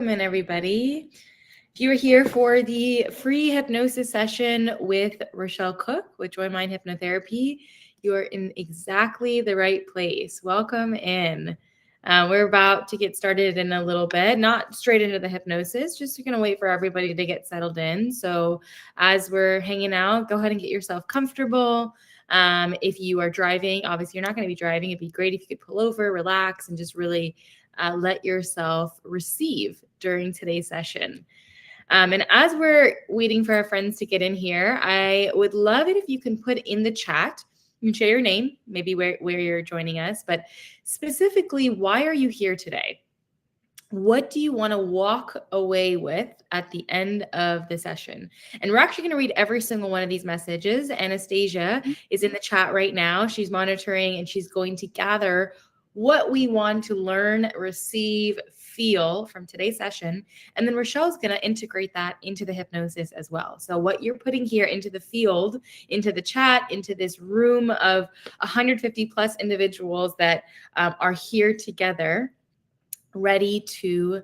Welcome, everybody. If you are here for the free hypnosis session with Rochelle Cook with Joymind Hypnotherapy, you are in exactly the right place. Welcome in. We're about to get started in a little bit, not straight into the hypnosis, just going to wait for everybody to get settled in. So as we're hanging out, go ahead and get yourself comfortable. If you are driving, obviously you're not going to be driving. It'd be great if you could pull over, relax, and just really let yourself receive during today's session. And as we're waiting for our friends to get in here, I would love it if you can put in the chat, you can share your name, maybe where you're joining us, but specifically, why are you here today? What do you want to walk away with at the end of the session? And we're actually going to read every single one of these messages. Anastasia is in the chat right now. She's monitoring and she's going to gather what we want to learn, receive, feel from today's session. And then Rochelle's going to integrate that into the hypnosis as well. So what you're putting here into the field, into the chat, into this room of 150 plus individuals that are here together, ready to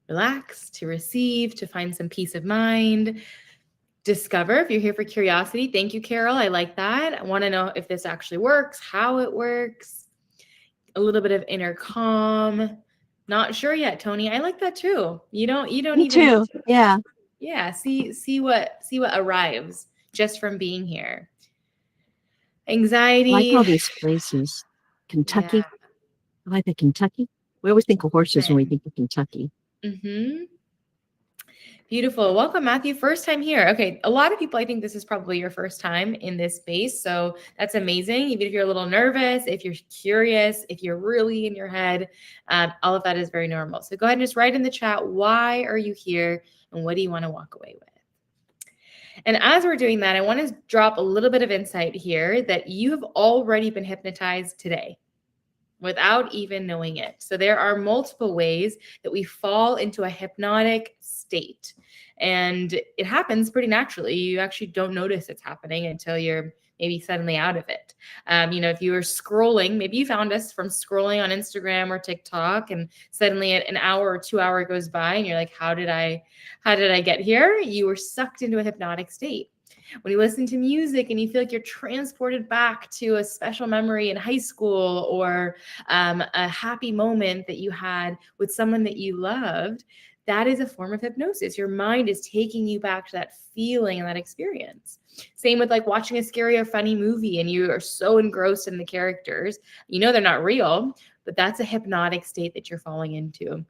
relax, to receive, to find some peace of mind, discover. If you're here for curiosity, thank you, Carol. I like that. I want to know if this actually works, how it works, a little bit of inner calm. Not sure yet, Tony. I like that too. You don't Me even too. Yeah. yeah, see what arrives just from being here. I like Anxiety. all these places. Kentucky. Yeah. I like the Kentucky. We always think of horses when we think of Kentucky. Mm-hmm. Beautiful. Welcome, Matthew. First time here. Okay. A lot of people, I think this is probably your first time in this space. So that's amazing. Even if you're a little nervous, if you're curious, if you're really in your head, all of that is very normal. So go ahead and just write in the chat, why are you here and what do you want to walk away with? And as we're doing that, I want to drop a little bit of insight here that you have already been hypnotized today without even knowing it. So there are multiple ways that we fall into a hypnotic state. And it happens pretty naturally. You actually don't notice it's happening until you're maybe suddenly out of it. If you were scrolling, maybe you found us from scrolling on Instagram or TikTok, and suddenly an hour or 2 hour goes by and you're like, how did I get here? You were sucked into a hypnotic state. When you listen to music and you feel like you're transported back to a special memory in high school or a happy moment that you had with someone that you loved, that is a form of hypnosis. Your mind is taking you back to that feeling and that experience. Same with like watching a scary or funny movie and you are so engrossed in the characters. You know they're not real, but that's a hypnotic state that you're falling into.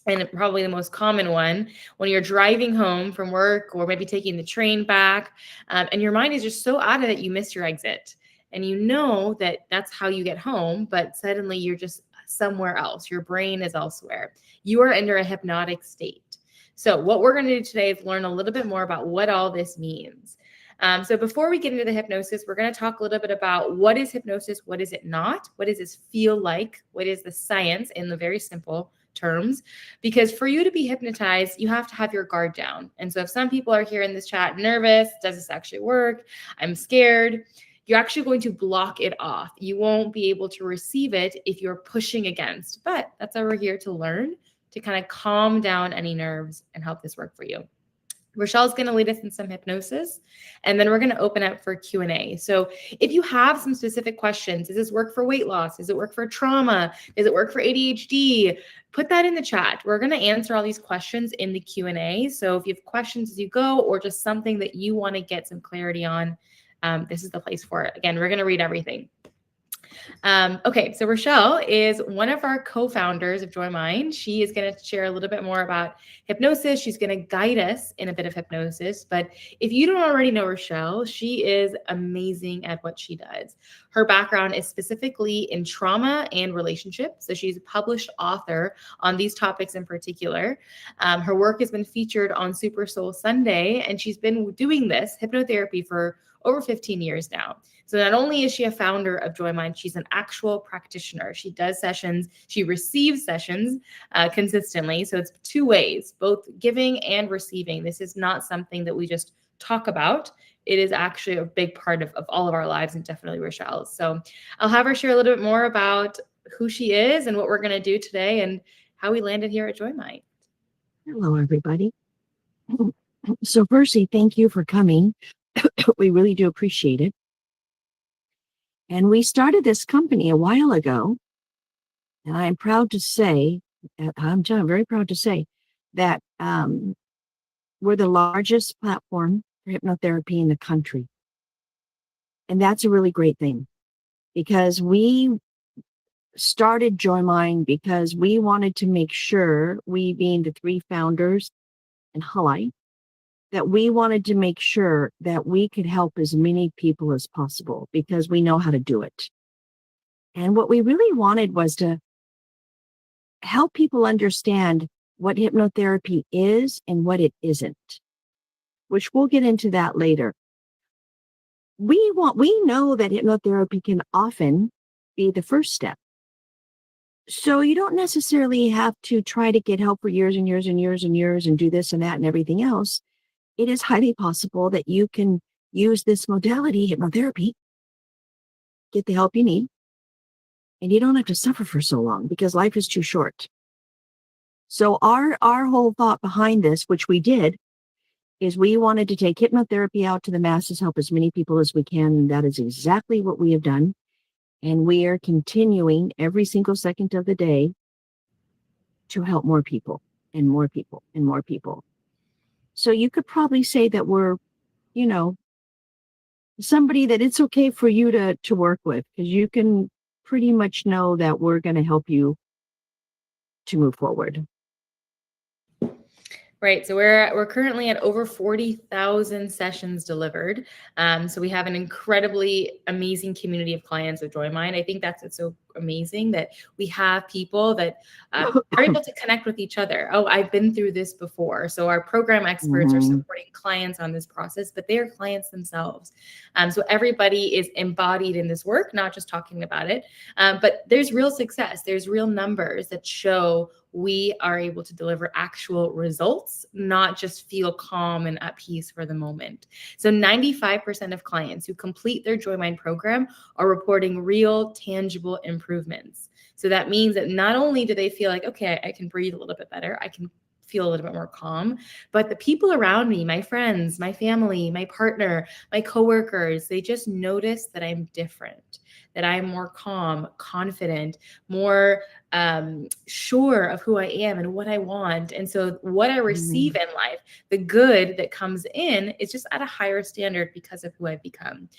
And probably the most common one, when you're driving home from work or maybe taking the train back, and your mind is just so out of it, you miss your exit. And you know that that's how you get home, but suddenly you're just somewhere else. Your brain is elsewhere. You are under a hypnotic state. So what we're going to do today is learn a little bit more about what all this means. So before we get into the hypnosis, we're going to talk a little bit about what is hypnosis, what is it not, what does this feel like, what is the science in the very simple terms, because for you to be hypnotized, you have to have your guard down. And so if some people are here in this chat nervous, does this actually work? I'm scared. You're actually going to block it off. You won't be able to receive it if you're pushing against, but that's why we're here to learn, to kind of calm down any nerves and help this work for you. Rochelle's going to lead us in some hypnosis, and then we're going to open up for Q&A. So if you have some specific questions, does this work for weight loss? Does it work for trauma? Does it work for ADHD? Put that in the chat. We're going to answer all these questions in the Q&A. So if you have questions as you go or just something that you want to get some clarity on, this is the place for it. Again, we're going to read everything. Okay, so Rochelle is one of our co-founders of Joymind. She is going to share a little bit more about hypnosis. She's going to guide us in a bit of hypnosis. But if you don't already know Rochelle, she is amazing at what she does. Her background is specifically in trauma and relationships. So she's a published author on these topics in particular. Her work has been featured on Super Soul Sunday, and she's been doing this hypnotherapy for over 15 years now. So not only is she a founder of Joymind, she's an actual practitioner. She does sessions, she receives sessions consistently. So it's two ways, both giving and receiving. This is not something that we just talk about. It is actually a big part of all of our lives, and definitely Rochelle's. So I'll have her share a little bit more about who she is and what we're going to do today and how we landed here at Joymind. Hello, everybody. So, firstly, thank you for coming. We really do appreciate it. And we started this company a while ago, and I'm proud to say, very proud to say that we're the largest platform for hypnotherapy in the country. And that's a really great thing because we started Joymind because we wanted to make sure, we being the three founders and Halai, that we wanted to make sure that we could help as many people as possible because we know how to do it. And what we really wanted was to help people understand what hypnotherapy is and what it isn't, which we'll get into that later. We know that hypnotherapy can often be the first step. So you don't necessarily have to try to get help for years and years and years and years and do this and that and everything else. It is highly possible that you can use this modality, hypnotherapy, get the help you need, and you don't have to suffer for so long because life is too short. So our whole thought behind this, which we did, is we wanted to take hypnotherapy out to the masses, help as many people as we can, and that is exactly what we have done. And we are continuing every single second of the day to help more people and more people and more people. So you could probably say that we're, somebody that it's okay for you to work with because you can pretty much know that we're going to help you to move forward. Right. So we're currently at over 40,000 sessions delivered. So we have an incredibly amazing community of clients with Joymind. I think that's what's so amazing, that we have people that are able to connect with each other. Oh, I've been through this before. So our program experts are supporting clients on this process, but they are clients themselves. So everybody is embodied in this work, not just talking about it. But there's real success. There's real numbers that show we are able to deliver actual results, not just feel calm and at peace for the moment. So 95% of clients who complete their Joymind program are reporting real, tangible improvements. So that means that not only do they feel like, okay, I can breathe a little bit better, I can feel a little bit more calm, but the people around me, my friends, my family, my partner, my coworkers, they just notice that I'm different, that I'm more calm, confident, more sure of who I am and what I want. And so what I receive in life, the good that comes in, is just at a higher standard because of who I've become.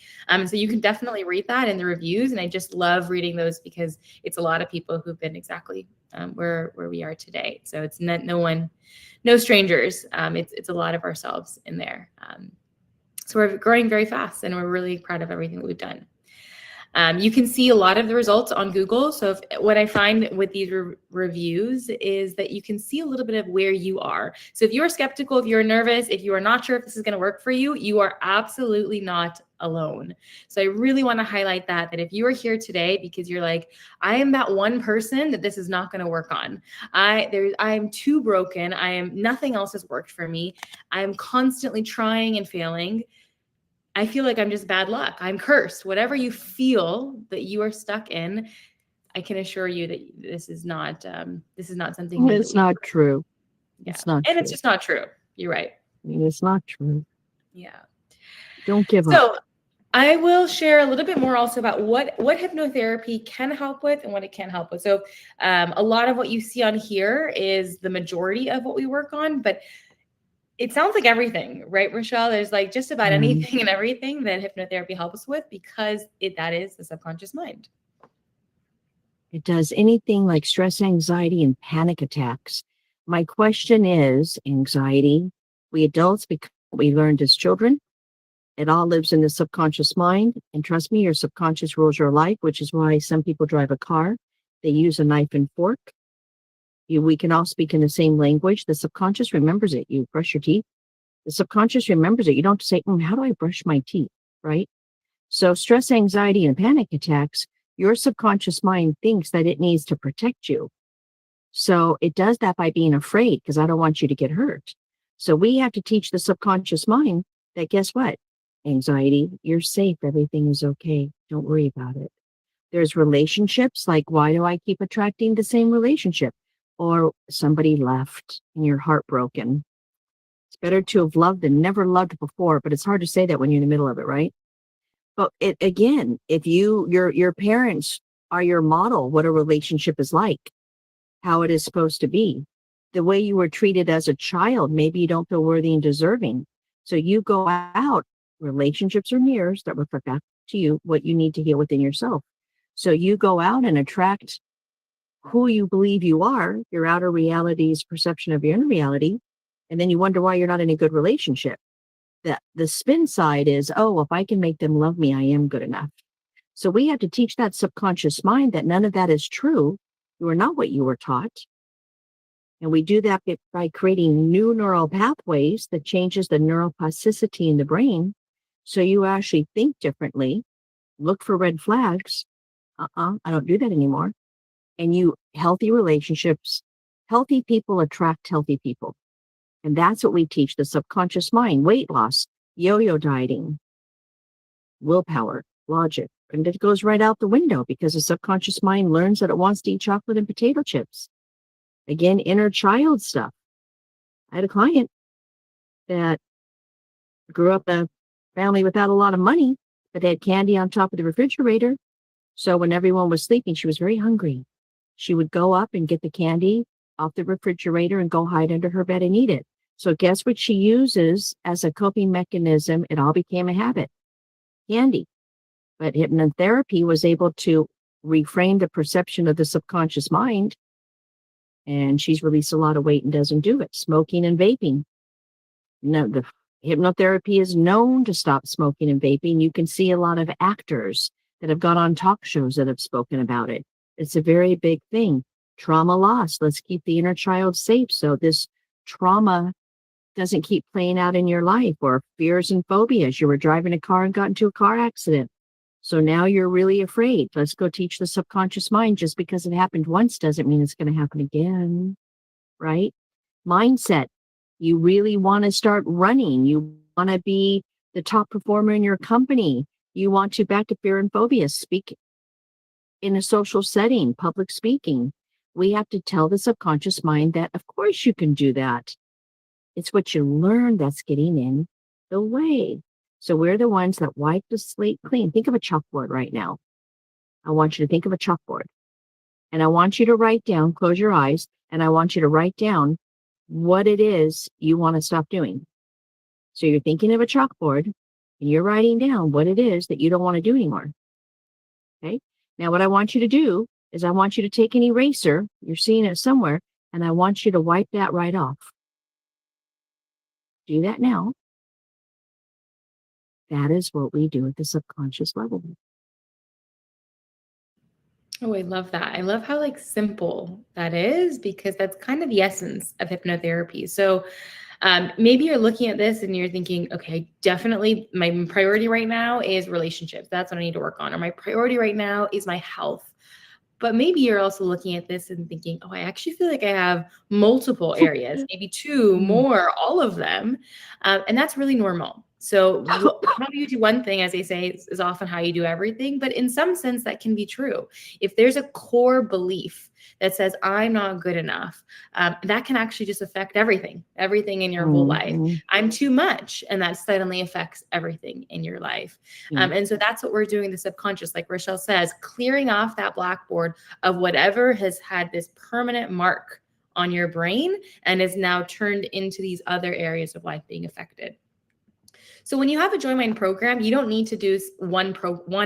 So you can definitely read that in the reviews. And I just love reading those because it's a lot of people who've been exactly where we are today. So it's no strangers. It's a lot of ourselves in there. So we're growing very fast and we're really proud of everything that we've done. You can see a lot of the results on Google. So what I find with these reviews is that you can see a little bit of where you are. So if you're skeptical, if you're nervous, if you are not sure if this is going to work for you, you are absolutely not alone. So I really want to highlight that if you are here today because you're like, I am that one person that this is not going to work on. I am too broken. Nothing else has worked for me. I am constantly trying and failing. I feel like I'm just bad luck. I'm cursed. Whatever you feel that you are stuck in, I can assure you that this is not something. It's not true. Yeah. It's not and true. It's just not true. You're right. It's not true. Yeah. Don't give up. So I will share a little bit more also about what hypnotherapy can help with and what it can help with. So a lot of what you see on here is the majority of what we work on, but it sounds like everything, right, Rochelle? There's like just about anything and everything that hypnotherapy helps with because that is the subconscious mind. It does anything like stress, anxiety, and panic attacks. My question is, anxiety, we adults, because we learned as children, it all lives in the subconscious mind. And trust me, your subconscious rules your life, which is why some people drive a car. They use a knife and fork. We can all speak in the same language. The subconscious remembers it. You brush your teeth. The subconscious remembers it. You don't have to say, how do I brush my teeth? Right? So stress, anxiety, and panic attacks, your subconscious mind thinks that it needs to protect you. So it does that by being afraid because I don't want you to get hurt. So we have to teach the subconscious mind that guess what? Anxiety, you're safe. Everything is okay. Don't worry about it. There's relationships like, why do I keep attracting the same relationship? or somebody left and you're heartbroken. It's better to have loved than never loved before, but it's hard to say that when you're in the middle of it, right? But it again, if your parents are your model, what a relationship is like, how it is supposed to be. The way you were treated as a child, maybe you don't feel worthy and deserving. So you go out, relationships are mirrors that reflect back to you what you need to heal within yourself. So you go out and attract who you believe you are, your outer reality's perception of your inner reality, and then you wonder why you're not in a good relationship. The spin side is, oh, if I can make them love me, I am good enough. So we have to teach that subconscious mind that none of that is true. You are not what you were taught. And we do that by creating new neural pathways that changes the neuroplasticity in the brain. So you actually think differently, look for red flags. I don't do that anymore. And healthy relationships, healthy people attract healthy people. And that's what we teach the subconscious mind: weight loss, yo-yo dieting, willpower, logic. And it goes right out the window because the subconscious mind learns that it wants to eat chocolate and potato chips. Again, inner child stuff. I had a client that grew up in a family without a lot of money, but they had candy on top of the refrigerator. So when everyone was sleeping, she was very hungry. She would go up and get the candy off the refrigerator and go hide under her bed and eat it. So guess what she uses as a coping mechanism? It all became a habit: candy. But hypnotherapy was able to reframe the perception of the subconscious mind, and she's released a lot of weight and doesn't do it. Smoking and vaping. No, the hypnotherapy is known to stop smoking and vaping. You can see a lot of actors that have gone on talk shows that have spoken about it. It's a very big thing. Trauma loss. Let's keep the inner child safe so this trauma doesn't keep playing out in your life. Or fears and phobias. You were driving a car and got into a car accident. So now you're really afraid. Let's go teach the subconscious mind just because it happened once doesn't mean it's going to happen again, right? Mindset. You really want to start running. You want to be the top performer in your company. You want to, back to fear and phobia, speak in a social setting, public speaking. We have to tell the subconscious mind that, of course, you can do that. It's what you learn that's getting in the way. So we're the ones that wipe the slate clean. Think of a chalkboard right now. I want you to think of a chalkboard. And I want you to write down, close your eyes, and I want you to write down what it is you want to stop doing. So you're thinking of a chalkboard and you're writing down what it is that you don't want to do anymore. Okay. Now, what I want you to do is I want you to take an eraser, you're seeing it somewhere, and I want you to wipe that right off. Do that now. That is what we do at the subconscious level. Oh, I love that. I love how simple that is, because that's kind of the essence of hypnotherapy. So maybe you're looking at this and you're thinking, okay, definitely my priority right now is relationships. That's what I need to work on. Or my priority right now is my health. But maybe you're also looking at this and thinking, oh, I actually feel like I have multiple areas, maybe two more, all of them. And that's really normal. So how you do one thing, as they say, is often how you do everything. But in some sense, that can be true. If there's a core belief that says, I'm not good enough, that can actually just affect everything in your whole life. I'm too much. And that suddenly affects everything in your life. And so that's what we're doing, the subconscious, like Rochelle says, clearing off that blackboard of whatever has had this permanent mark on your brain and is now turned into these other areas of life being affected. So when you have a Joymind program, you don't need to do one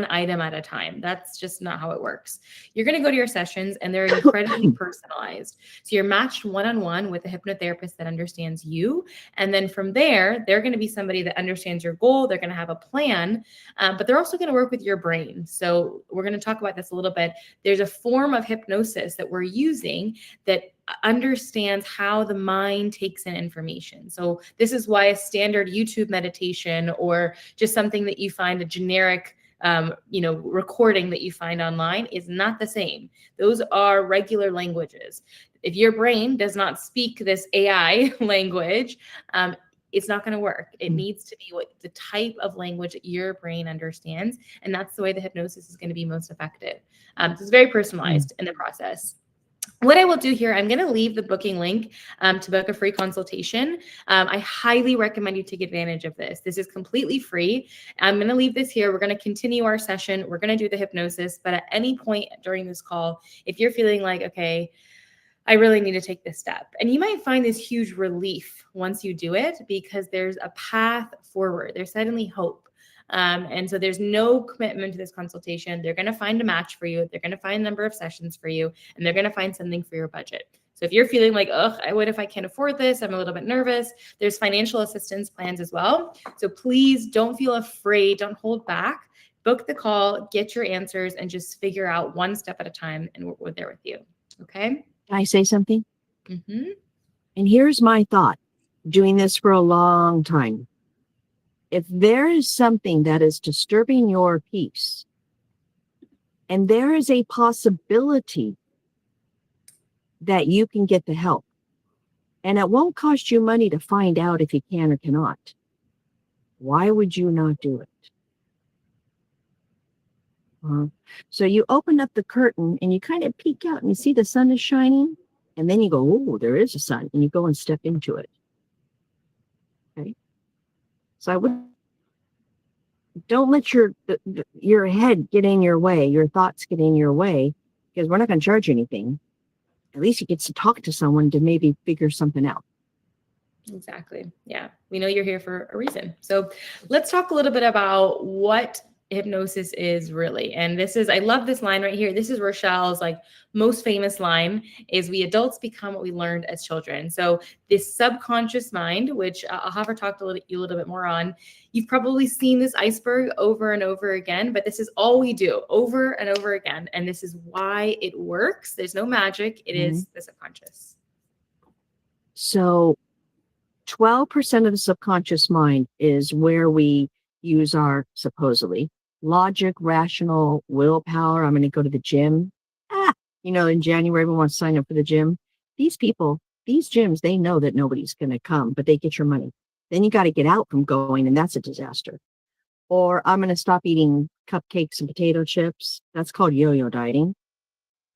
item at a time. That's just not how it works. You're going to go to your sessions and they're incredibly personalized. So you're matched one-on-one with a hypnotherapist that understands you. And then from there, they're going to be somebody that understands your goal. They're going to have a plan, but they're also going to work with your brain. So we're going to talk about this a little bit. There's a form of hypnosis that we're using that understands how the mind takes in information. So this is why a standard YouTube meditation or just something that you find a generic recording that you find online is not the same. Those are regular languages. If your brain does not speak this AI language, it's not going to work. It needs to be the type of language that your brain understands. And that's the way the hypnosis is going to be most effective. So it's very personalized in the process. What I will do here, I'm going to leave the booking link to book a free consultation. I highly recommend you take advantage of this. This is completely free. I'm going to leave this here. We're going to continue our session. We're going to do the hypnosis. But at any point during this call, if you're feeling like, okay, I really need to take this step. And you might find this huge relief once you do it, because there's a path forward. There's suddenly hope. And so there's no commitment to this consultation. They're going to find a match for you. They're going to find a number of sessions for you, and they're going to find something for your budget. So if you're feeling like, ugh, what if I can't afford this? I'm a little bit nervous. There's financial assistance plans as well. So please don't feel afraid. Don't hold back. Book the call, get your answers, and just figure out one step at a time. And we're there with you. Okay. Can I say something? Mm-hmm. And here's my thought, doing this for a long time. If there is something that is disturbing your peace, and there is a possibility that you can get the help, and it won't cost you money to find out if you can or cannot, why would you not do it? So you open up the curtain and you kind of peek out and you see the sun is shining, and then you go, oh, there is a sun, and you go and step into it. Okay. So I would don't let your head get in your way, your thoughts get in your way, because we're not going to charge you anything. At least you get to talk to someone to maybe figure something out. Exactly. Yeah. We know you're here for a reason. So let's talk a little bit about what hypnosis is really. And this is, I love this line right here. This is Rochelle's like most famous line, is we adults become what we learned as children. So this subconscious mind, which I'll have her talk to you a little bit more on, you've probably seen this iceberg over and over again, but this is all we do over and over again. And this is why it works. There's no magic. It is the subconscious. So 12% of the subconscious mind is where we use our supposedly logic, rational willpower. I'm going to go to the gym. In January, we want to sign up for the gym. These people, these gyms, they know that nobody's going to come, but they get your money. Then you got to get out from going, and that's a disaster. Or I'm going to stop eating cupcakes and potato chips. That's called yo-yo dieting.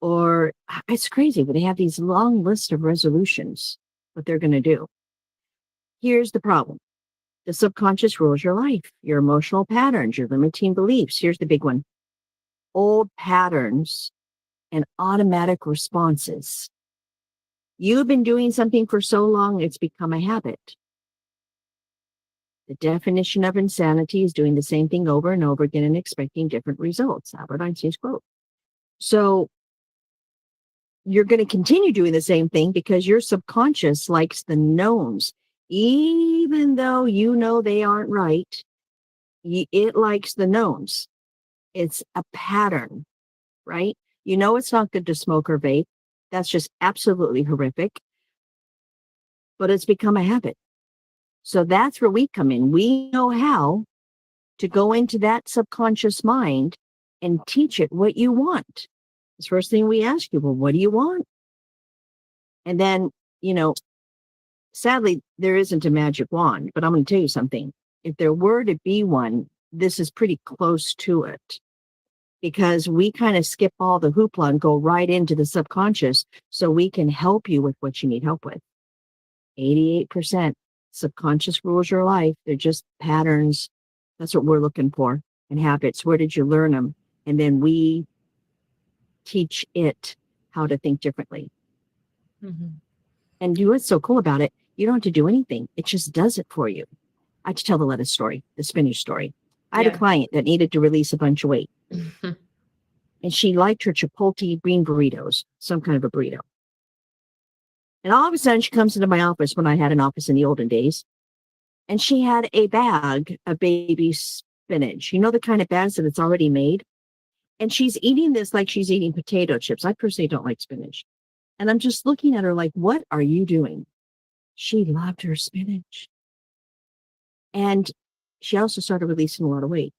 Or it's crazy, but they have these long lists of resolutions, what they're going to do. Here's the problem. The subconscious rules your life, your emotional patterns, your limiting beliefs. Here's the big one. Old patterns and automatic responses. You've been doing something for so long, it's become a habit. The definition of insanity is doing the same thing over and over again and expecting different results. Albert Einstein's quote. So you're going to continue doing the same thing because your subconscious likes the knowns. Even though you know they aren't right, it likes the knowns. It's a pattern, right? You know it's not good to smoke or vape. That's just absolutely horrific. But it's become a habit. So that's where we come in. We know how to go into that subconscious mind and teach it what you want. The first thing we ask you, well, what do you want? And then, sadly, there isn't a magic wand, but I'm going to tell you something. If there were to be one, this is pretty close to it, because we kind of skip all the hoopla and go right into the subconscious so we can help you with what you need help with. 88% subconscious rules your life. They're just patterns. That's what we're looking for, and habits. Where did you learn them? And then we teach it how to think differently. Mm-hmm. And what's so cool about it, you don't have to do anything. It just does it for you. I have to tell the lettuce story, the spinach story. I had a client that needed to release a bunch of weight. And she liked her Chipotle green burritos, some kind of a burrito. And all of a sudden, she comes into my office when I had an office in the olden days. And she had a bag of baby spinach. You know, the kind of bags that it's already made? And she's eating this like she's eating potato chips. I personally don't like spinach. And I'm just looking at her like, what are you doing? She loved her spinach. And she also started releasing a lot of weight.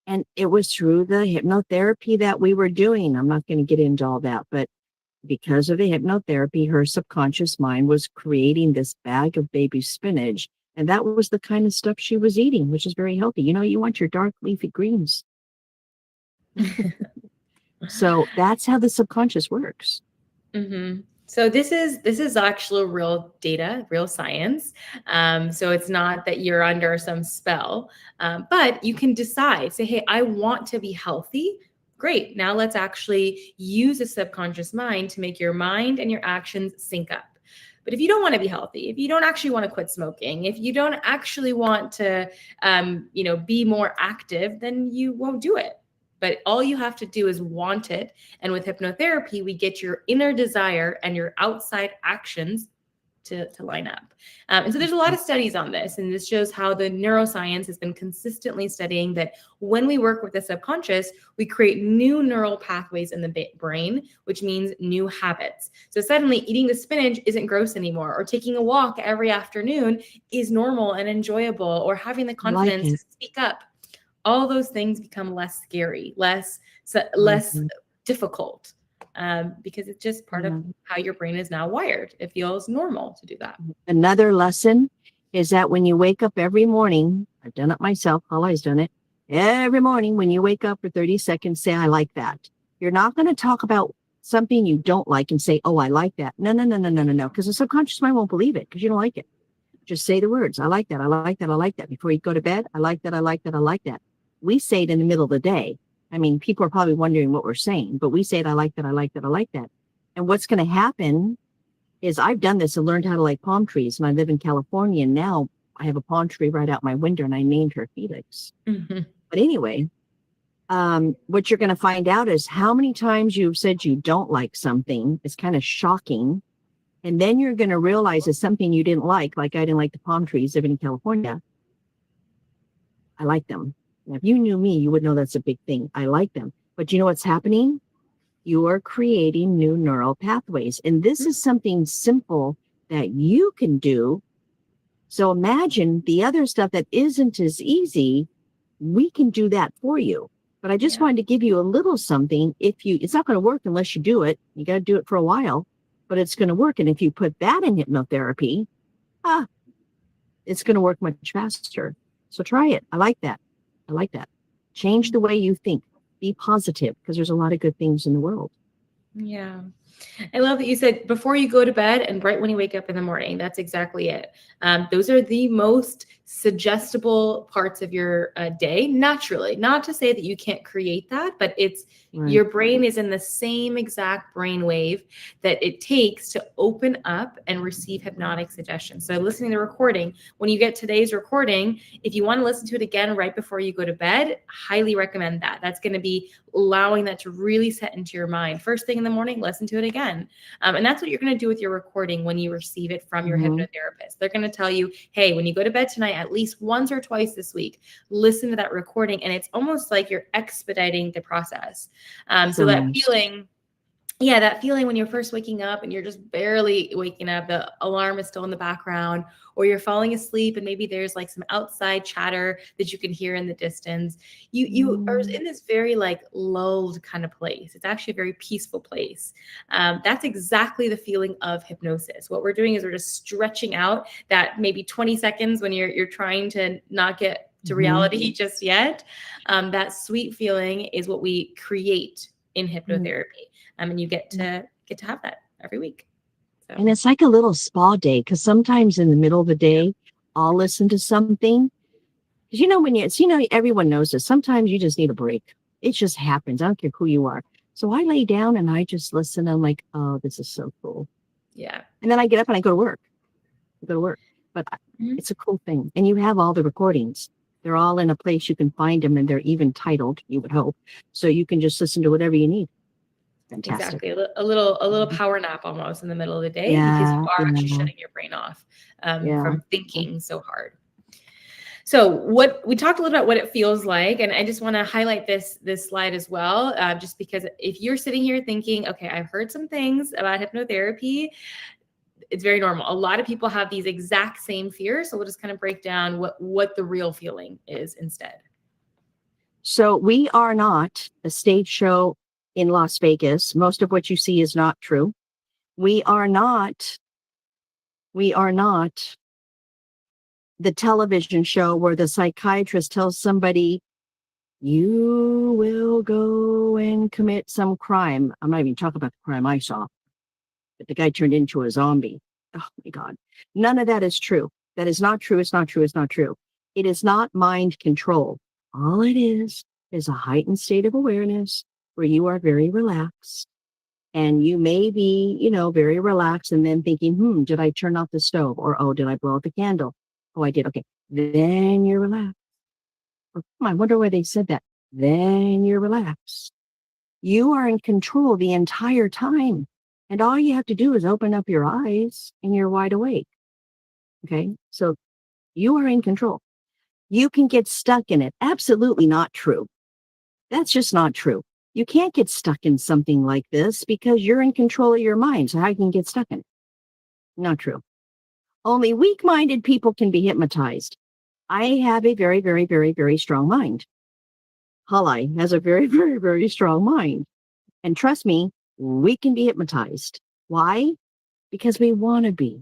And it was through the hypnotherapy that we were doing. I'm not going to get into all that, but because of the hypnotherapy, her subconscious mind was creating this bag of baby spinach. And that was the kind of stuff she was eating, which is very healthy. You want your dark leafy greens. So that's how the subconscious works. Mm-hmm. So this is actual real data, real science. So it's not that you're under some spell, but you can decide. Say, hey, I want to be healthy. Great. Now let's actually use a subconscious mind to make your mind and your actions sync up. But if you don't want to be healthy, if you don't actually want to quit smoking, if you don't actually want to, be more active, then you won't do it. But all you have to do is want it. And with hypnotherapy, we get your inner desire and your outside actions to line up. And so there's a lot of studies on this, and this shows how the neuroscience has been consistently studying that when we work with the subconscious, we create new neural pathways in the brain, which means new habits. So suddenly eating the spinach isn't gross anymore, or taking a walk every afternoon is normal and enjoyable, or having the Like confidence to it. speak up. All those things become less scary, less Like it. difficult, because it's just part of Yeah. how your brain is now wired. It feels normal to do that. Another lesson is that when you wake up every morning, I've done it myself, Paula's done it. Every morning when you wake up for 30 seconds, say, I like that. You're not going to talk about something you don't like and say, oh, I like that. No, no, no, no, no, no, no. Because the subconscious mind won't believe it because you don't like it. Just say the words. I like that. I like that. I like that. Before you go to bed, I like that. I like that. I like that. We say it in the middle of the day. I mean, people are probably wondering what we're saying, but we say it. I like that. I like that. I like that. And what's going to happen is I've done this and learned how to like palm trees. And I live in California. And now I have a palm tree right out my window and I named her Felix. Mm-hmm. But anyway, what you're going to find out is how many times you've said you don't like something. It's kind of shocking. And then you're going to realize it's something you didn't like I didn't like the palm trees living in California. I like them. Now, if you knew me, you would know that's a big thing. I like them. But you know what's happening? You are creating new neural pathways. And this is something simple that you can do. So imagine the other stuff that isn't as easy. We can do that for you. But I just wanted to give you a little something. It's not going to work unless you do it. You got to do it for a while, but it's going to work. And if you put that in hypnotherapy, it's going to work much faster. So try it. I like that. I like that. Change the way you think. Be positive because there's a lot of good things in the world. Yeah. I love that you said before you go to bed and right when you wake up in the morning. That's exactly it. Those are the most suggestible parts of your day naturally. Not to say that you can't create that, but it's your brain is in the same exact brain wave that it takes to open up and receive hypnotic suggestions. So listening to the recording, when you get today's recording, if you want to listen to it again right before you go to bed, highly recommend that. That's going to be allowing that to really set into your mind. First thing in the morning, listen to it again. And that's what you're going to do with your recording when you receive it from your hypnotherapist. They're going to tell you, hey, when you go to bed tonight, at least once or twice this week, listen to that recording. And it's almost like you're expediting the process. So that feeling, that feeling when you're first waking up and you're just barely waking up, the alarm is still in the background, or you're falling asleep and maybe there's like some outside chatter that you can hear in the distance. You are in this very like lulled kind of place. It's actually a very peaceful place. That's exactly the feeling of hypnosis. What we're doing is we're just stretching out that maybe 20 seconds when you're trying to not get to reality just yet. That sweet feeling is what we create in hypnotherapy. And you get to have that every week. So. And it's like a little spa day because sometimes in the middle of the day, I'll listen to something. Because everyone knows this. Sometimes you just need a break. It just happens. I don't care who you are. So I lay down and I just listen. I'm like, oh, this is so cool. Yeah. And then I get up and I go to work. But it's a cool thing. And you have all the recordings. They're all in a place you can find them, and they're even titled, you would hope. So you can just listen to whatever you need. Fantastic. Exactly. A little power nap almost in the middle of the day because you are actually shutting your brain off from thinking so hard. So what we talked a little about what it feels like, and I just want to highlight this slide as well, just because if you're sitting here thinking, okay, I've heard some things about hypnotherapy, it's very normal. A lot of people have these exact same fears. So we'll just kind of break down what the real feeling is instead. So we are not a stage show in Las Vegas. Most of what you see is not true. We are not the television show where the psychiatrist tells somebody you will go and commit some crime. I'm not even talking about the crime I saw, but the guy turned into a zombie. Oh my God. None of that is true. That is not true. It's not true. It's not true. It is not mind control. All it is a heightened state of awareness where you are very relaxed. And you may be, very relaxed and then thinking, did I turn off the stove? Or, oh, did I blow out the candle? Oh, I did. Okay. Then you're relaxed. Or, I wonder why they said that. Then you're relaxed. You are in control the entire time. And all you have to do is open up your eyes and you're wide awake. Okay. So you are in control. You can get stuck in it. Absolutely not true. That's just not true. You can't get stuck in something like this because you're in control of your mind. So how you can get stuck in it? Not true. Only weak-minded people can be hypnotized. I have a very, very, very, very strong mind. Halai has a very, very, very strong mind. And trust me, we can be hypnotized. Why? Because we want to be.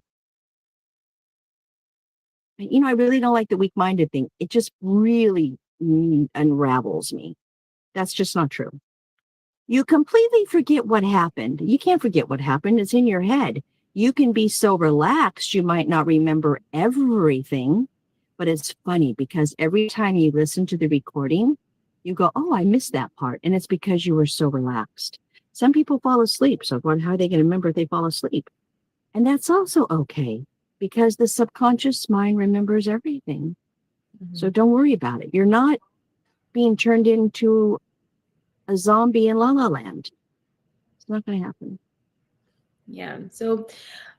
I really don't like the weak-minded thing. It just really unravels me. That's just not true. You completely forget what happened. You can't forget what happened. It's in your head. You can be so relaxed, you might not remember everything, but it's funny because every time you listen to the recording, you go, oh, I missed that part. And it's because you were so relaxed. Some people fall asleep. So how are they going to remember if they fall asleep? And that's also okay because the subconscious mind remembers everything. Mm-hmm. So don't worry about it. You're not being turned into a zombie in La La Land. It's not going to happen. Yeah. So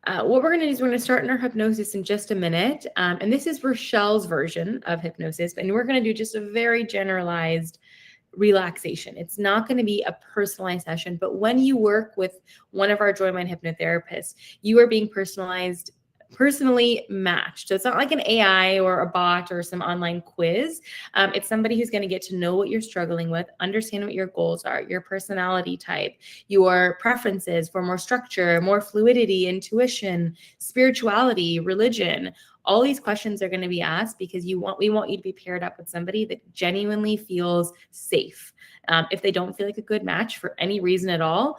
what we're going to do is we're going to start in our hypnosis in just a minute. And this is Rochelle's version of hypnosis. And we're going to do just a very generalized relaxation. It's not going to be a personalized session, but when you work with one of our Joymind hypnotherapists, you are being personally matched. So it's not like an AI or a bot or some online quiz. It's somebody who's going to get to know what you're struggling with, understand what your goals are, your personality type, your preferences for more structure, more fluidity, intuition, spirituality, religion. All these questions are going to be asked because we want you to be paired up with somebody that genuinely feels safe. If they don't feel like a good match for any reason at all,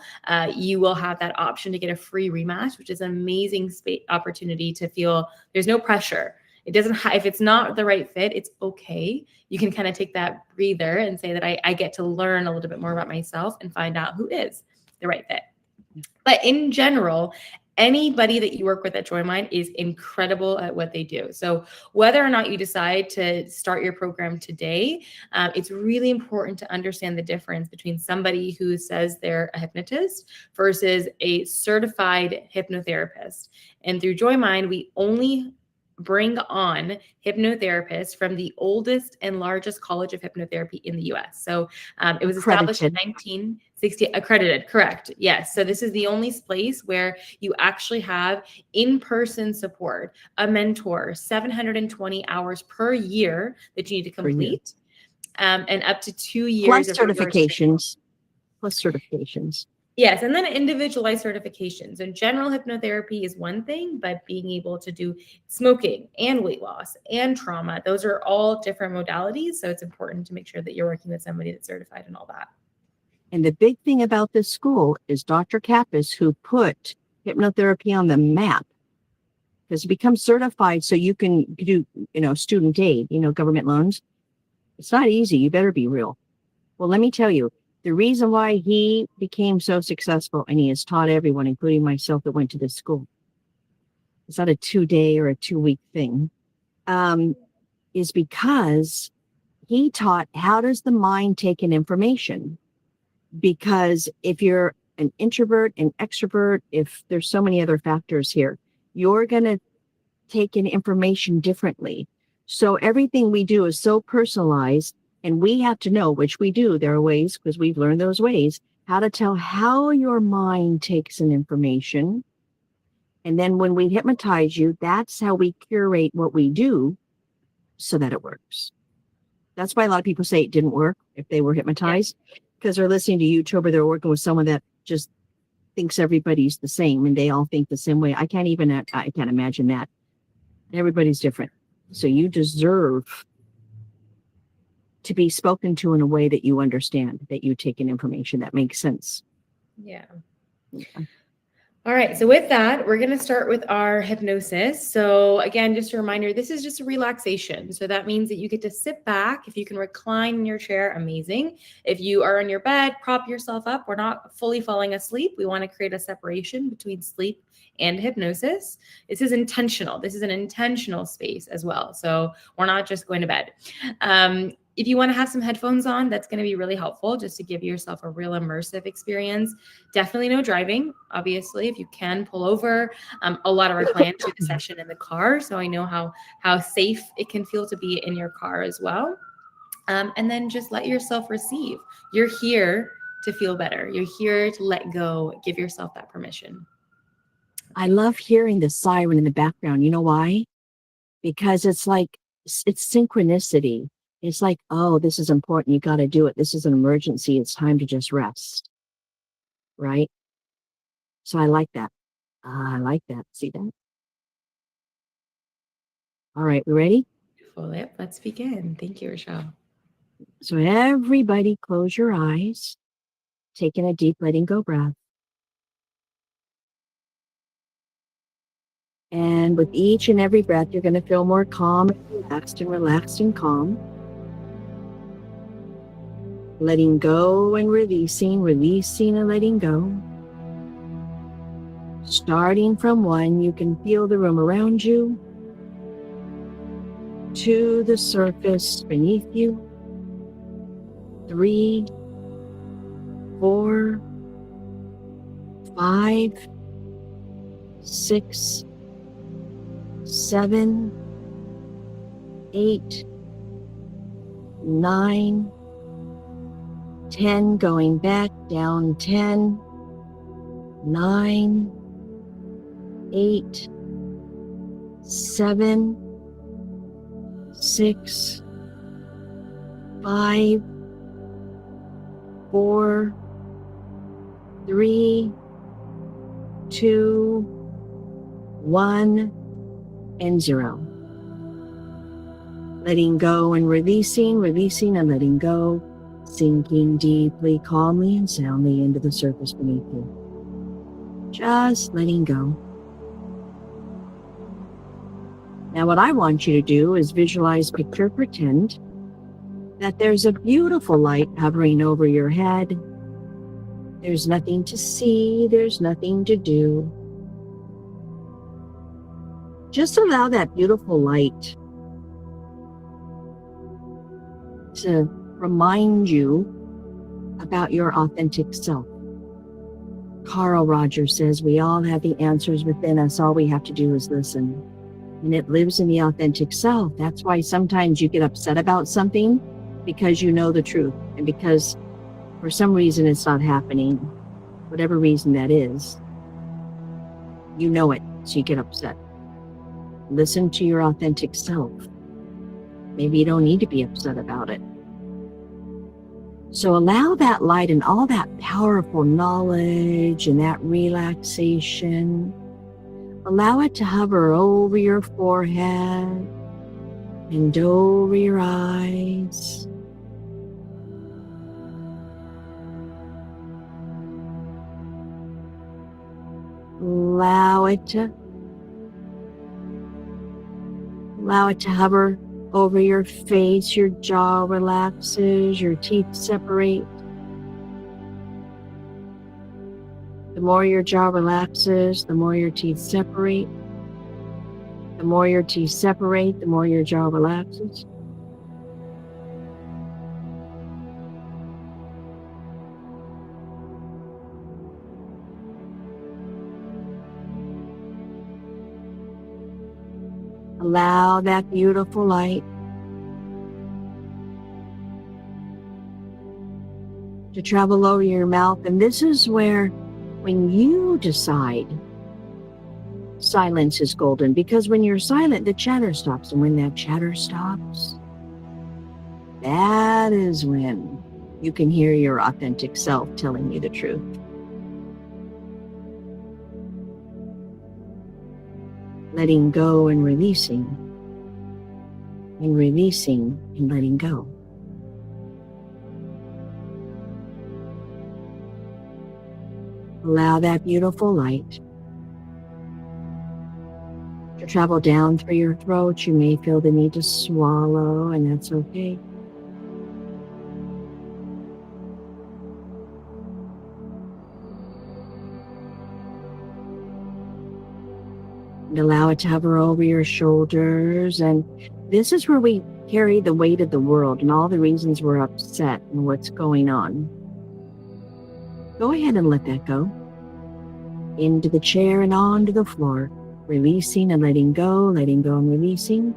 you will have that option to get a free rematch, which is an amazing opportunity to feel there's no pressure. It doesn't if it's not the right fit, it's okay. You can kind of take that breather and say that I get to learn a little bit more about myself and find out who is the right fit. But in general, anybody that you work with at Joymind is incredible at what they do. So whether or not you decide to start your program today, it's really important to understand the difference between somebody who says they're a hypnotist versus a certified hypnotherapist. And through Joymind, we only bring on hypnotherapists from the oldest and largest college of hypnotherapy in the US. So it was established in 1960, accredited, correct. Yes. So this is the only place where you actually have in-person support, a mentor, 720 hours per year that you need to complete, and up to 2 years plus of certifications. Plus certifications. Yes, and then individualized certifications. And general hypnotherapy is one thing, but being able to do smoking and weight loss and trauma, those are all different modalities. So it's important to make sure that you're working with somebody that's certified and all that. And the big thing about this school is Dr. Kappas, who put hypnotherapy on the map, because it becomes certified so you can do, student aid, government loans. It's not easy. You better be real. Well, let me tell you, the reason why he became so successful, and he has taught everyone, including myself that went to this school, it's not a 2-day or a 2-week thing, is because he taught how does the mind take in information. Because if you're an introvert, an extrovert, if there's so many other factors here, you're going to take in information differently. So everything we do is so personalized. And we have to know, which we do, there are ways, because we've learned those ways, how to tell how your mind takes in information. And then when we hypnotize you, that's how we curate what we do so that it works. That's why a lot of people say it didn't work if they were hypnotized, because they're listening to YouTube or they're working with someone that just thinks everybody's the same and they all think the same way. I can't imagine that. Everybody's different. So you deserve to be spoken to in a way that you understand, that you take in information that makes sense. Yeah. Okay. All right, so with that, we're going to start with our hypnosis. So again, just a reminder, this is just a relaxation. So that means that you get to sit back. If you can recline in your chair, amazing. If you are on your bed, prop yourself up. We're not fully falling asleep. We want to create a separation between sleep and hypnosis. This is intentional. This is an intentional space as well. So we're not just going to bed. If you want to have some headphones on, that's going to be really helpful just to give yourself a real immersive experience. Definitely no driving, obviously. If you can pull over, a lot of our clients do the session in the car, so I know how safe it can feel to be in your car as well. And then just let yourself receive. You're here to feel better. You're here to let go. Give yourself that permission. I love hearing the siren in the background. You know why? Because it's like, it's synchronicity. It's like, oh, this is important. You got to do it. This is an emergency. It's time to just rest. Right? So I like that. I like that. See that? All right, we ready? Beautiful. Yep, let's begin. Thank you, Rochelle. So everybody close your eyes, taking a deep letting go breath. And with each and every breath, you're going to feel more calm and relaxed and calm. Letting go and releasing, releasing and letting go. Starting from 1, you can feel the room around you, to the surface beneath you. 3, 4, 5, 6, 7, 8, 9, 10, going back down 10, 9, 8, 7, 6, 5, 4, 3, 2, 1, and 0. Letting go and releasing, releasing and letting go, sinking deeply, calmly and soundly into the surface beneath you. Just letting go. Now what I want you to do is visualize, picture, pretend that there's a beautiful light hovering over your head. There's nothing to see, there's nothing to do. Just allow that beautiful light to remind you about your authentic self. Carl Rogers says we all have the answers within us. All we have to do is listen. And it lives in the authentic self. That's why sometimes you get upset about something, because you know the truth. And because for some reason it's not happening, whatever reason that is, you know it, so you get upset. Listen to your authentic self. Maybe you don't need to be upset about it. So allow that light and all that powerful knowledge and that relaxation, allow it to hover over your forehead and over your eyes. Allow it to hover over your face, your jaw relaxes, your teeth separate. The more your jaw relaxes, the more your teeth separate. The more your teeth separate, the more your jaw relaxes. Allow that beautiful light to travel over your mouth. And this is where, when you decide, silence is golden. Because when you're silent, the chatter stops. And when that chatter stops, that is when you can hear your authentic self telling you the truth. Letting go and releasing and letting go. Allow that beautiful light to travel down through your throat. You may feel the need to swallow, and that's okay. And allow it to hover over your shoulders. And this is where we carry the weight of the world and all the reasons we're upset and what's going on. Go ahead and let that go. Into the chair and onto the floor. Releasing and letting go and releasing.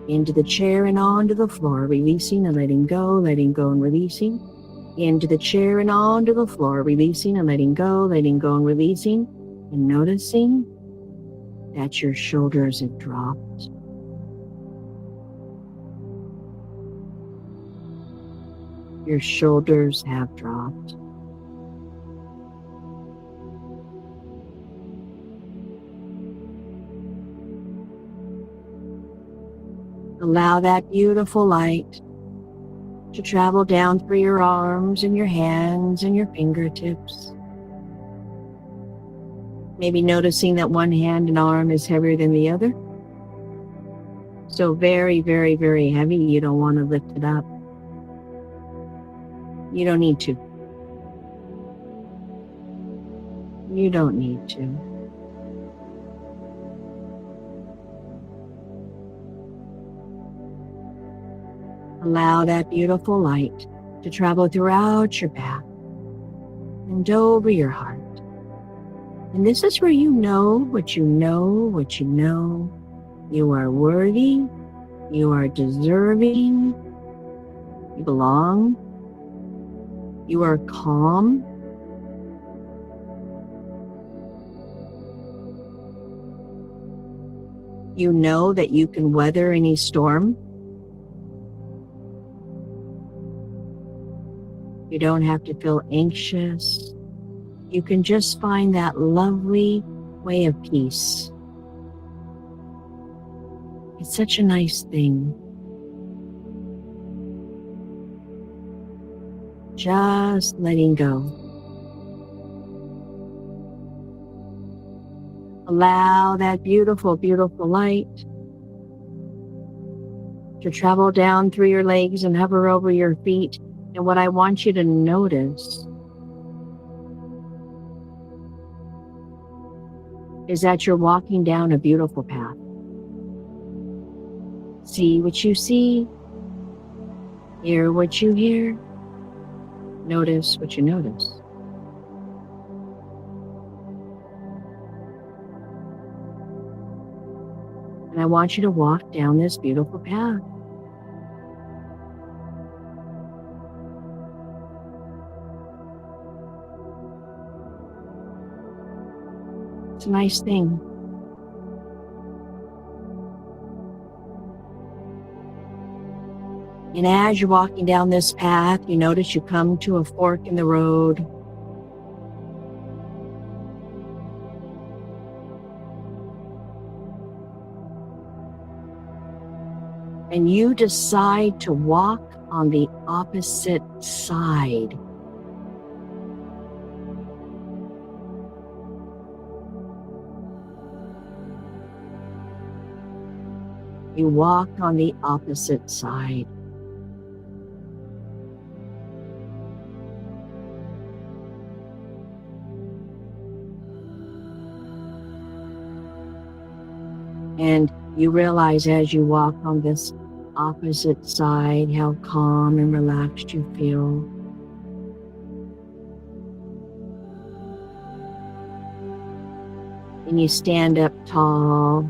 Into the chair and onto the floor. Releasing and letting go and releasing. Into the chair and onto the floor. Releasing and letting go and releasing. And noticing that your shoulders have dropped. Your shoulders have dropped. Allow that beautiful light to travel down through your arms and your hands and your fingertips. Maybe noticing that one hand and arm is heavier than the other. So very, very, very heavy. You don't want to lift it up. You don't need to. You don't need to. Allow that beautiful light to travel throughout your back and over your heart. And this is where you know what you know, what you know. You are worthy. You are deserving. You belong. You are calm. You know that you can weather any storm. You don't have to feel anxious. You can just find that lovely way of peace. It's such a nice thing. Just letting go. Allow that beautiful, beautiful light to travel down through your legs and hover over your feet. And what I want you to notice is that you're walking down a beautiful path. See what you see, hear what you hear, notice what you notice. And I want you to walk down this beautiful path. It's a nice thing. And as you're walking down this path, you notice you come to a fork in the road. And you decide to walk on the opposite side. You walk on the opposite side. And you realize as you walk on this opposite side how calm and relaxed you feel. And you stand up tall.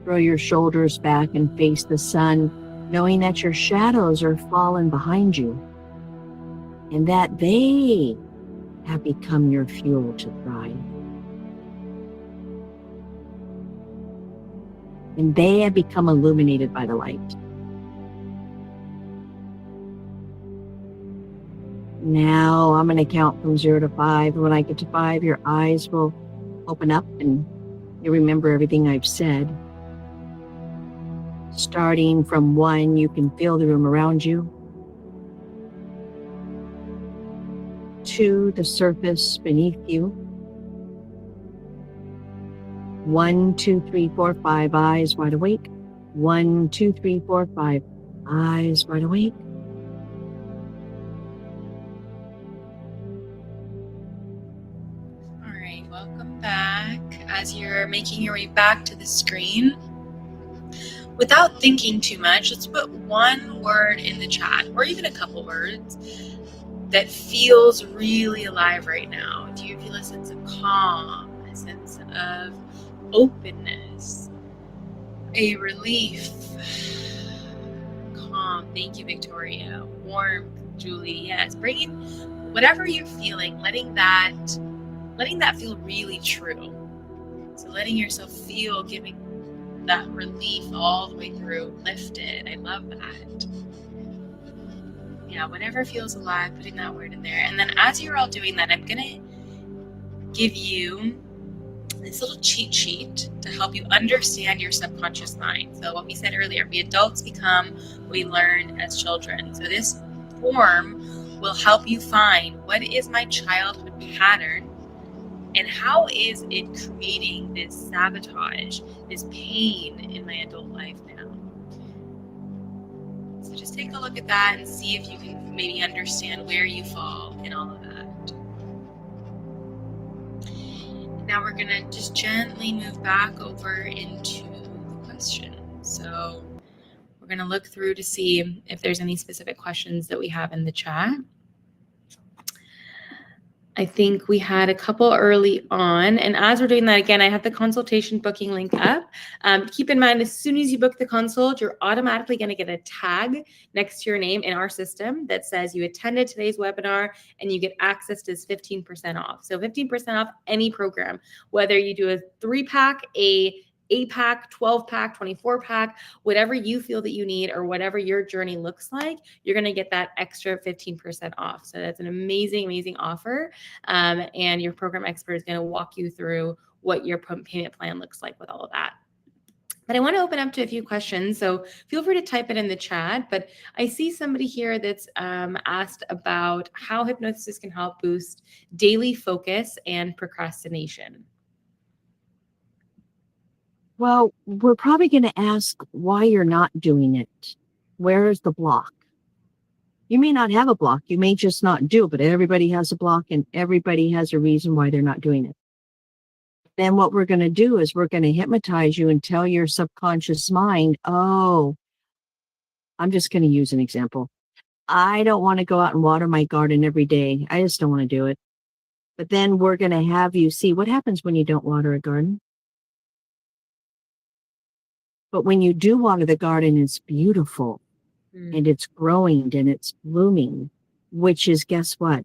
Throw your shoulders back and face the sun, knowing that your shadows are falling behind you and that they have become your fuel to thrive. And they have become illuminated by the light. Now I'm going to count from 0 to 5. When I get to 5, your eyes will open up and you remember everything I've said. Starting from 1, you can feel the room around you. 2, the surface beneath you. 1, 2, 3, 4, 5, eyes wide awake. 1, 2, 3, 4, 5, eyes wide awake. All right, welcome back. As you're making your way back to the screen, without thinking too much, let's put one word in the chat, or even a couple words, that feels really alive right now. Do you feel a sense of calm, a sense of openness, a relief? Calm. Thank you, Victoria. Warmth, Julie. Yes, bringing whatever you're feeling, letting that feel really true. So letting yourself feel, giving that relief all the way through, lifted. I love that. Yeah, whatever feels alive, putting that word in there. And then as you're all doing that, I'm gonna give you this little cheat sheet to help you understand your subconscious mind. So what we said earlier, we adults become what we learn as children. So this form will help you find what is my childhood pattern and how is it creating this sabotage, this pain in my adult life now. So just take a look at that and see if you can maybe understand where you fall in all of that. Now we're going to just gently move back over into the questions. So we're going to look through to see if there's any specific questions that we have in the chat. I think we had a couple early on. And as we're doing that, again, I have the consultation booking link up. Keep in mind, as soon as you book the consult, you're automatically going to get a tag next to your name in our system that says you attended today's webinar and you get access to this 15% off. So 15% off any program, whether you do a 3-pack, a 8-pack, 12-pack, 24-pack, whatever you feel that you need or whatever your journey looks like, you're going to get that extra 15% off. So that's an amazing, amazing offer. And your program expert is going to walk you through what your payment plan looks like with all of that. But I want to open up to a few questions, so feel free to type it in the chat. But I see somebody here that's asked about how hypnosis can help boost daily focus and procrastination. Well, we're probably going to ask why you're not doing it. Where is the block? You may not have a block. You may just not do it, but everybody has a block and everybody has a reason why they're not doing it. Then what we're going to do is we're going to hypnotize you and tell your subconscious mind, oh, I'm just going to use an example. I don't want to go out and water my garden every day. I just don't want to do it. But then we're going to have you see what happens when you don't water a garden. But when you do water the garden, it's beautiful and it's growing and it's blooming, which is, guess what?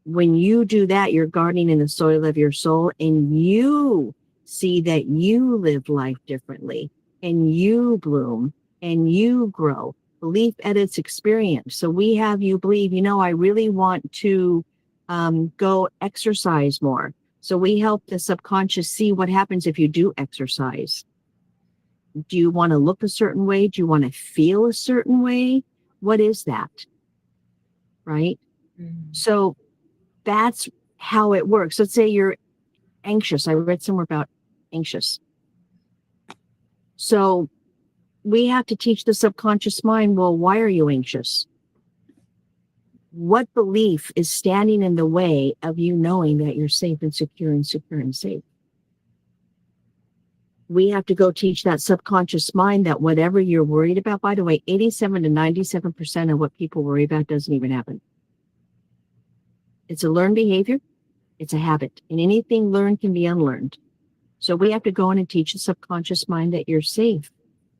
When you do that, you're gardening in the soil of your soul and you see that you live life differently and you bloom and you grow. Belief edits experience. So we have you believe, I really want to go exercise more. So we help the subconscious see what happens if you do exercise. Do you want to look a certain way? Do you want to feel a certain way? What is that? Right? Mm-hmm. So that's how it works. Let's say you're anxious. I read somewhere about anxious. So we have to teach the subconscious mind, well, why are you anxious? What belief is standing in the way of you knowing that you're safe and secure and secure and safe? We have to go teach that subconscious mind that whatever you're worried about, by the way, 87 to 97% of what people worry about doesn't even happen. It's a learned behavior. It's a habit. And anything learned can be unlearned. So we have to go in and teach the subconscious mind that you're safe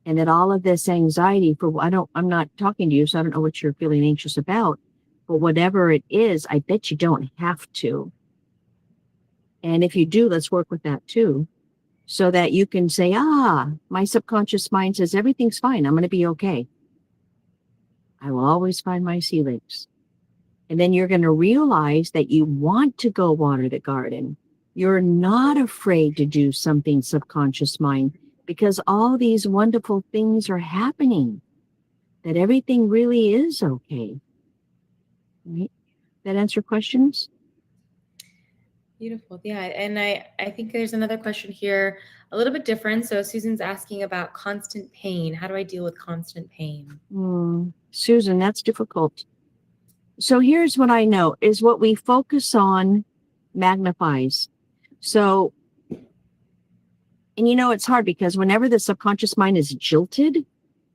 and that all of this anxiety I'm not talking to you, so I don't know what you're feeling anxious about, but whatever it is, I bet you don't have to. And if you do, let's work with that too. So that you can say, my subconscious mind says everything's fine. I'm going to be okay. I will always find my sea legs. And then you're going to realize that you want to go water the garden. You're not afraid to do something, subconscious mind, because all these wonderful things are happening, that everything really is okay. Right? That answer questions? Beautiful. Yeah. And I think there's another question here, a little bit different. So Susan's asking about constant pain. How do I deal with constant pain? Susan, that's difficult. So here's what I know is what we focus on magnifies. So, and it's hard because whenever the subconscious mind is jilted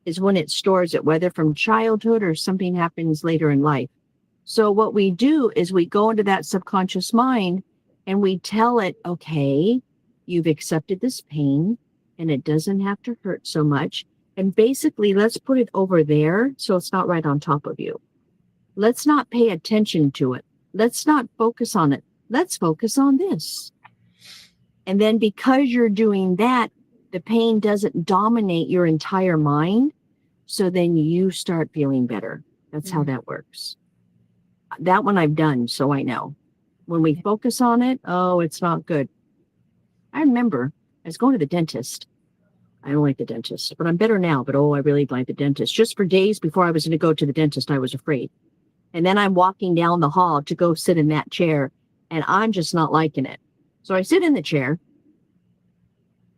is when it stores it, whether from childhood or something happens later in life. So what we do is we go into that subconscious mind and we tell it, okay, you've accepted this pain and it doesn't have to hurt so much. And basically, let's put it over there so it's not right on top of you. Let's not pay attention to it. Let's not focus on it. Let's focus on this. And then because you're doing that, the pain doesn't dominate your entire mind. So then you start feeling better. That's how that works. That one I've done, so I know. When we focus on it, oh, it's not good. I remember I was going to the dentist. I don't like the dentist, but I'm better now. But I really like the dentist. Just for days before I was going to go to the dentist, I was afraid. And then I'm walking down the hall to go sit in that chair, and I'm just not liking it. So I sit in the chair,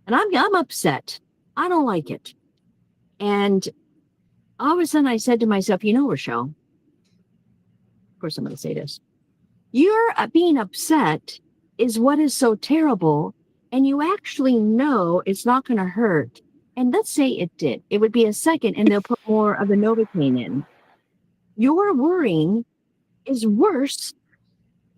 and I'm upset. I don't like it. And all of a sudden I said to myself, Rochelle, of course I'm going to say this. Your being upset is what is so terrible, and you actually know it's not going to hurt. And let's say it did. It would be a second, and they'll put more of the Novocaine in. Your worrying is worse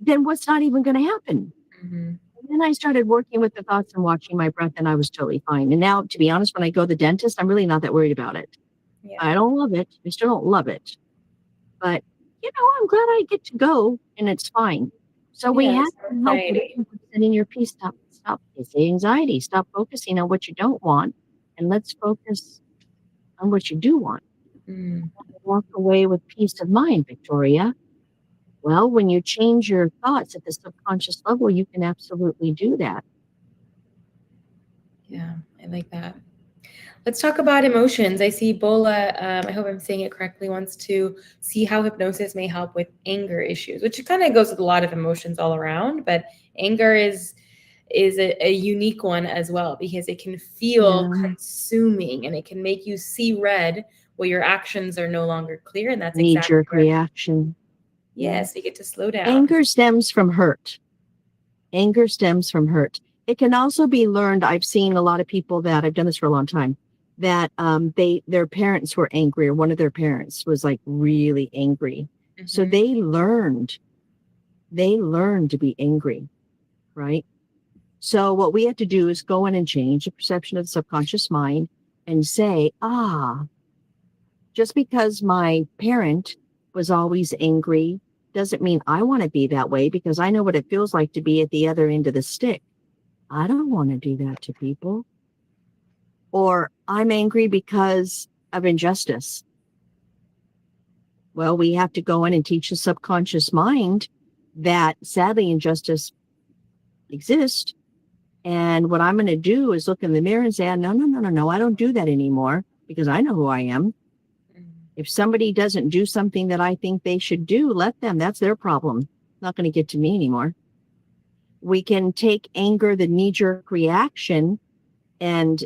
than what's not even going to happen. And then I started working with the thoughts and watching my breath, and I was totally fine. And now, to be honest, when I go to the dentist, I'm really not that worried about it. Yeah. I don't love it. I still don't love it. But, I'm glad I get to go, and it's fine. So we have to help you setting your peace. Stop the anxiety. Stop focusing on what you don't want, and let's focus on what you do want. Walk away with peace of mind, Victoria. Well, when you change your thoughts at the subconscious level, you can absolutely do that. Yeah, I like that. Let's talk about emotions. I see Bola, I hope I'm saying it correctly, wants to see how hypnosis may help with anger issues, which kind of goes with a lot of emotions all around, but anger is a unique one as well, because it can feel consuming and it can make you see red where your actions are no longer clear. And that's knee-jerk reaction. Yes, you get to slow down. Anger stems from hurt. Anger stems from hurt. It can also be learned. I've seen a lot of people that I've done this for a long time, that their parents were angry, or one of their parents was like really angry. So they learned to be angry, right? So what we have to do is go in and change the perception of the subconscious mind and say, just because my parent was always angry doesn't mean I want to be that way, because I know what it feels like to be at the other end of the stick. I don't want to do that to people. Or I'm angry because of injustice. Well, we have to go in and teach the subconscious mind that sadly injustice exists. And what I'm going to do is look in the mirror and say, no, I don't do that anymore, because I know who I am. If somebody doesn't do something that I think they should do, let them. That's their problem. Not going to get to me anymore. We can take anger, the knee-jerk reaction, and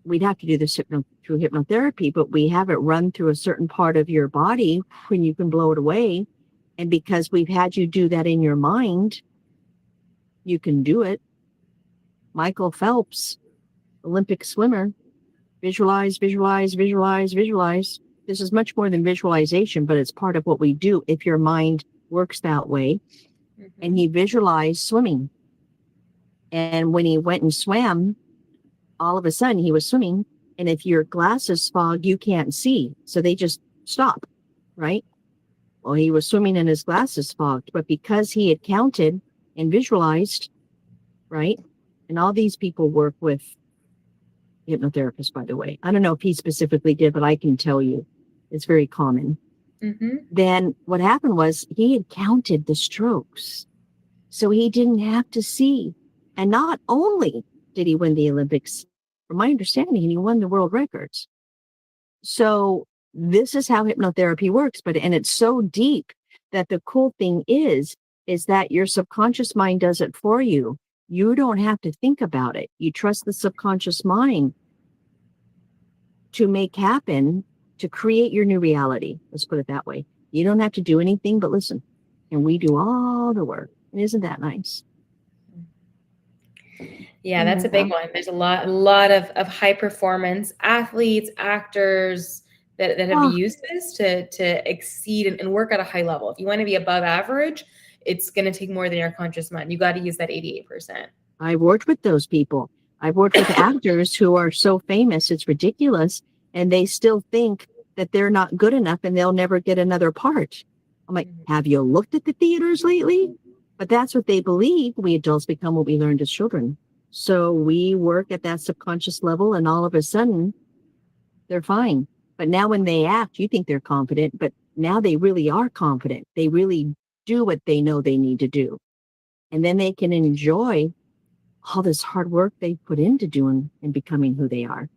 we'd have to do this through hypnotherapy, but we have it run through a certain part of your body when you can blow it away. And because we've had you do that in your mind, you can do it. Michael Phelps, Olympic swimmer, visualize, visualize, visualize, visualize. This is much more than visualization, but it's part of what we do if your mind works that way. And he visualized swimming. And when he went and swam, all of a sudden he was swimming. And if your glasses fog, you can't see. So they just stop, right? Well, he was swimming and his glasses fogged, but because he had counted and visualized, right? And all these people work with hypnotherapists, by the way. I don't know if he specifically did, but I can tell you it's very common. Then what happened was he had counted the strokes. So he didn't have to see. And not only did he win the Olympics, from my understanding, you won the world records. So this is how hypnotherapy works, and it's so deep that the cool thing is that your subconscious mind does it for you. You don't have to think about it. You trust the subconscious mind to make happen, to create your new reality. Let's put it that way. You don't have to do anything but listen. And we do all the work. And isn't that nice? Yeah, that's a big one. There's a lot of high performance athletes, actors that have used this to exceed and work at a high level. If you want to be above average, it's going to take more than your conscious mind. You got to use that 88%. I've worked with those people. I've worked with actors who are so famous, it's ridiculous. And they still think that they're not good enough and they'll never get another part. I'm like, have you looked at the theaters lately? But that's what they believe. We adults become what we learned as children. So we work at that subconscious level and all of a sudden they're fine. But now when they act, you think they're confident, but now they really are confident. They really do what they know they need to do. And then they can enjoy all this hard work they put into doing and becoming who they are.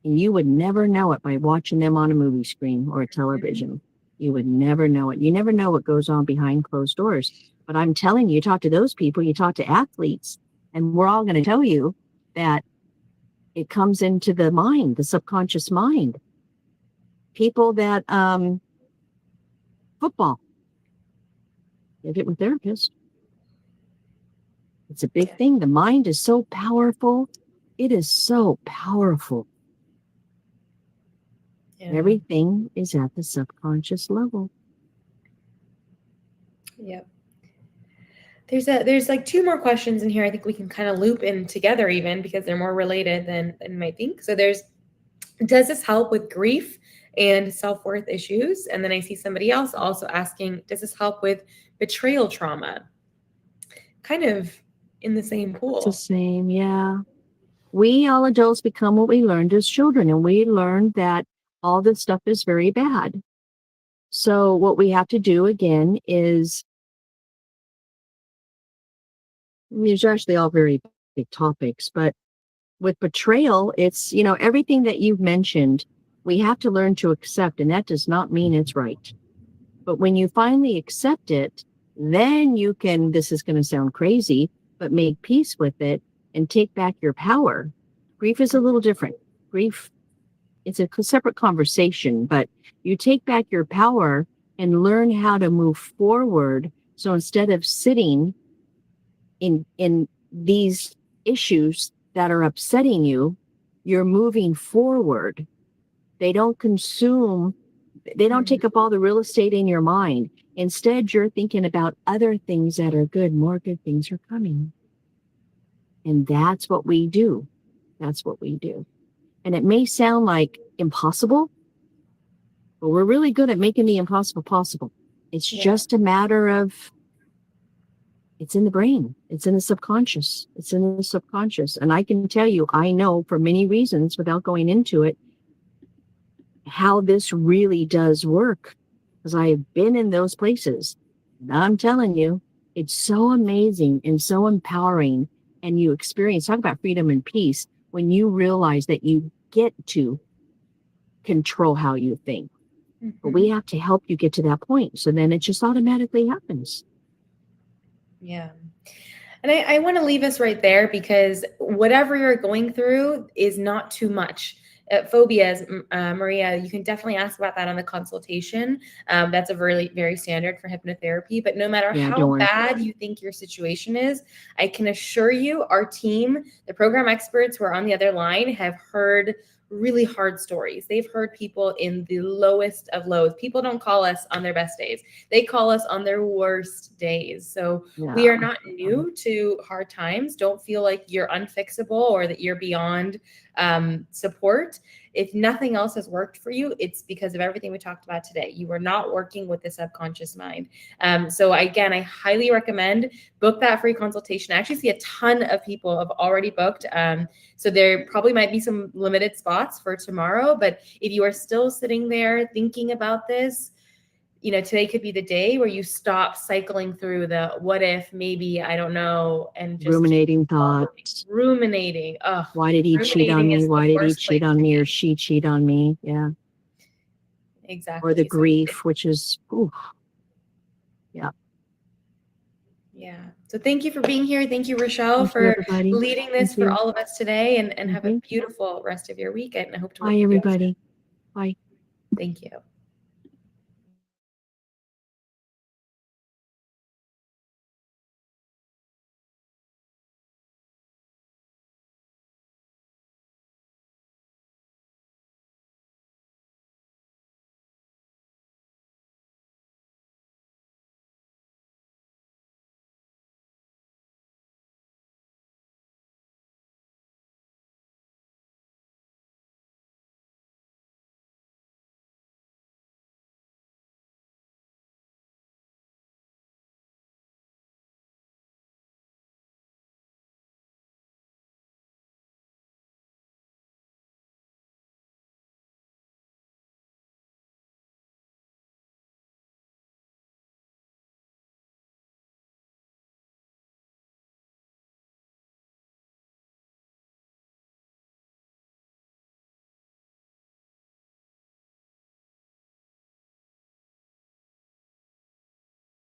And you would never know it by watching them on a movie screen or a television. You would never know it. You never know what goes on behind closed doors. But I'm telling you, talk to those people, you talk to athletes, and we're all going to tell you that it comes into the mind, the subconscious mind. People that, football, you get with therapists. It's a big thing. The mind is so powerful. It is so powerful. Yeah. Everything is at the subconscious level. Yep. There's like two more questions in here. I think we can kind of loop in together even because they're more related than you might think. So does this help with grief and self-worth issues? And then I see somebody else also asking, does this help with betrayal trauma? Kind of in the same pool. It's the same, yeah. We all adults become what we learned as children, and we learned that all this stuff is very bad. So what we have to do again is, these are actually all very big topics, but with betrayal, it's, everything that you've mentioned, we have to learn to accept, and that does not mean it's right. But when you finally accept it, then you can, this is going to sound crazy, but make peace with it and take back your power. Grief is a little different. Grief, it's a separate conversation, but you take back your power and learn how to move forward. So instead of sitting in these issues that are upsetting you, you're moving forward. They don't take up all the real estate in your mind. Instead, you're thinking about other things that are good. More good things are coming. And that's what we do. That's what we do. And it may sound like impossible, but we're really good at making the impossible possible. It's just a matter of, it's in the brain. It's in the subconscious. It's in the subconscious. And I can tell you, I know for many reasons, without going into it, how this really does work. Because I have been in those places. And I'm telling you, it's so amazing and so empowering. And you experience, talk about freedom and peace, when you realize that you get to control how you think. Mm-hmm. But we have to help you get to that point. So then it just automatically happens. Yeah. And I want to leave us right there because whatever you're going through is not too much. Phobias, Maria, you can definitely ask about that on the consultation. That's a very, very standard for hypnotherapy. But no matter how bad you think your situation is, I can assure you our team, the program experts who are on the other line, have heard really hard stories. They've heard people in the lowest of lows. People don't call us on their best days. They call us on their worst days. So we are not new to hard times. Don't feel like you're unfixable or that you're beyond support. If nothing else has worked for you, it's because of everything we talked about today. You are not working with the subconscious mind. So again, I highly recommend book that free consultation. I actually see a ton of people have already booked. So there probably might be some limited spots for tomorrow, but if you are still sitting there thinking about this, you know, today could be the day where you stop cycling through the what if, maybe, I don't know, and just ruminating thoughts. Ruminating. Oh, Why did he cheat on me? Why did he cheat on me, or she cheat on me? Yeah. Exactly. Or the grief, which is, ooh, yeah. Yeah. So thank you for being here. Thank you, Rochelle, Thank you, for everybody. leading this for all of us today, and have a beautiful rest of your week. And I hope to work Bye, with you. everybody. Bye. Thank you.